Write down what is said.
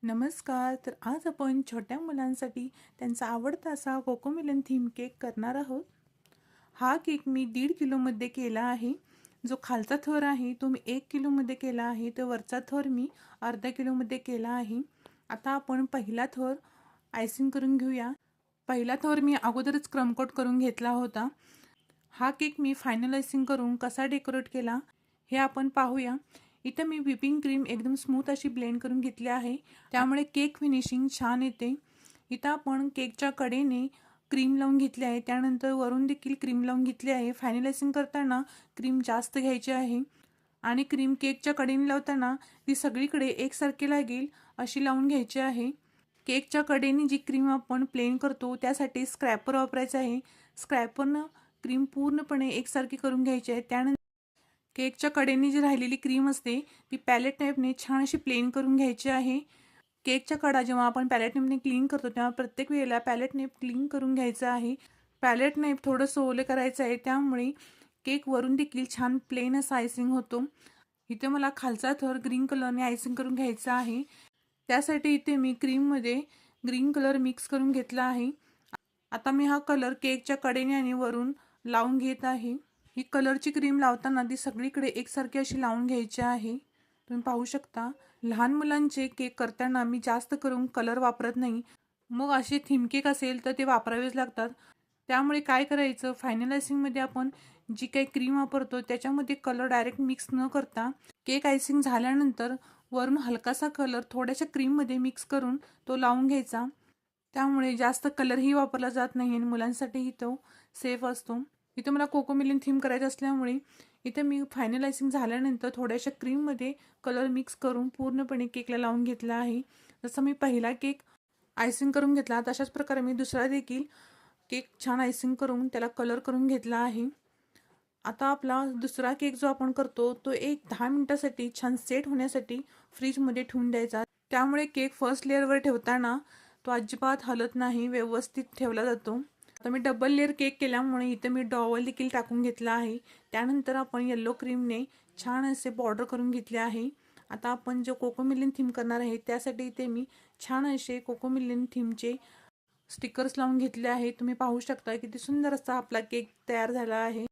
नमस्कार. तर आज आपण छोट्या मुलांसाठी त्यांचा आवडता असा कोकोमेलन थीम केक करणार आहोत. हा केक मी 1.5 किलोमध्ये केला आहे. जो खालचा थर आहे तो मी 1 किलोमध्ये केला आहे, तर वरचा थर मी अर्धा किलोमध्ये केला आहे. आता आपण पहिला थर आयसिंग करून घेऊया. पहिला थर मी अगोदरच क्रमकोट करून घेतला होता. हा केक मी फायनल आयसिंग करून कसा डेकोरेट केला हे आपण पाहूया. इथं मी व्हिपिंग क्रीम एकदम स्मूथ अशी ब्लेंड करून घेतली आहे, त्यामुळे केक फिनिशिंग छान येते. इथं आपण केकच्या कडेने क्रीम लावून घेतली आहे, त्यानंतर वरून देखील क्रीम लावून घेतली आहे. फायनल आयसिंग करताना क्रीम जास्त घ्यायची आहे आणि क्रीम केकच्या कडेने लावताना ती सगळीकडे एकसारखी लागेल अशी लावून घ्यायची आहे. केकच्या कडेने जी क्रीम आपण प्लेन करतो त्यासाठी स्क्रॅपर वापरायचं आहे. स्क्रॅपरनं क्रीम पूर्णपणे एकसारखी करून घ्यायची आहे. त्यानंतर केकच्या कडेने जी राहिलेली क्रीम असते ती पॅलेट नाईफने छान अशी प्लेन करून घ्यायची आहे. केकच्या कडा जेव्हा आपण पॅलेट नाईफने क्लीन करतो तेव्हा प्रत्येक वेळेला पॅलेट नाईफ क्लीन करून घ्यायचं आहे. पॅलेट नाईफ थोडंसं ओलं करायचं आहे, त्यामुळे केक वरून देखील छान प्लेन असा आयसिंग होतो. इथे मला खालचा थर ग्रीन कलरने आयसिंग करून घ्यायचा आहे. त्यासाठी इथे मी क्रीममध्ये ग्रीन कलर मिक्स करून घेतला आहे. आता मी हा कलर केकच्या कडेने आणि वरून लावून घेत आहे. ही कलरची क्रीम लावताना ती सगळीकडे एकसारखी अशी लावून घ्यायची आहे. तुम्ही पाहू शकता. लहान मुलांचे केक करताना मी जास्त करून कलर वापरत नाही. मग असे थीम केक असेल तर ते वापरावेच लागतात. त्यामुळे काय करायचं, फायनल आयसिंगमध्ये आपण जी काही क्रीम वापरतो त्याच्यामध्ये कलर डायरेक्ट मिक्स न करता केक आयसिंग झाल्यानंतर वरून हलकासा कलर थोड्याशा क्रीममध्ये मिक्स करून तो लावून घ्यायचा. त्यामुळे जास्त कलरही वापरला जात नाही आणि मुलांसाठीही तो सेफ असतो. इथे मला कोकोमेलन थीम करायचं असल्यामुळे इथे मी फायनल आयसिंग झाल्यानंतर थोड्याशा क्रीममध्ये कलर मिक्स करून पूर्णपणे केकला लावून घेतला आहे. जसं मी पहिला केक आयसिंग करून घेतला तशाच प्रकारे मी दुसरा देखील केक छान आयसिंग करून त्याला कलर करून घेतला आहे. आता आपला दुसरा केक जो आपण करतो तो एक 10 मिनिटासाठी छान सेट होण्यासाठी फ्रीजमध्ये ठेवून द्यायचा. त्यामुळे केक फर्स्ट लेअरवर ठेवताना तो अजिबात हलत नाही, व्यवस्थित ठेवला जातो. आता मी डबल लेअर केक केल्यामुळे इथे मी डॉवल देखील टाकून घेतला आहे. त्यानंतर आपण येलो क्रीमने छान असे बॉर्डर करून घेतले आहे. आता आपण जो कोकोमेलन थीम करणार आहे त्यासाठी इथे मी छान असे कोकोमेलन थीमचे स्टिकर्स लावून घेतले आहे. तुम्ही पाहू शकता किती सुंदर असा आपला केक तयार झाला आहे.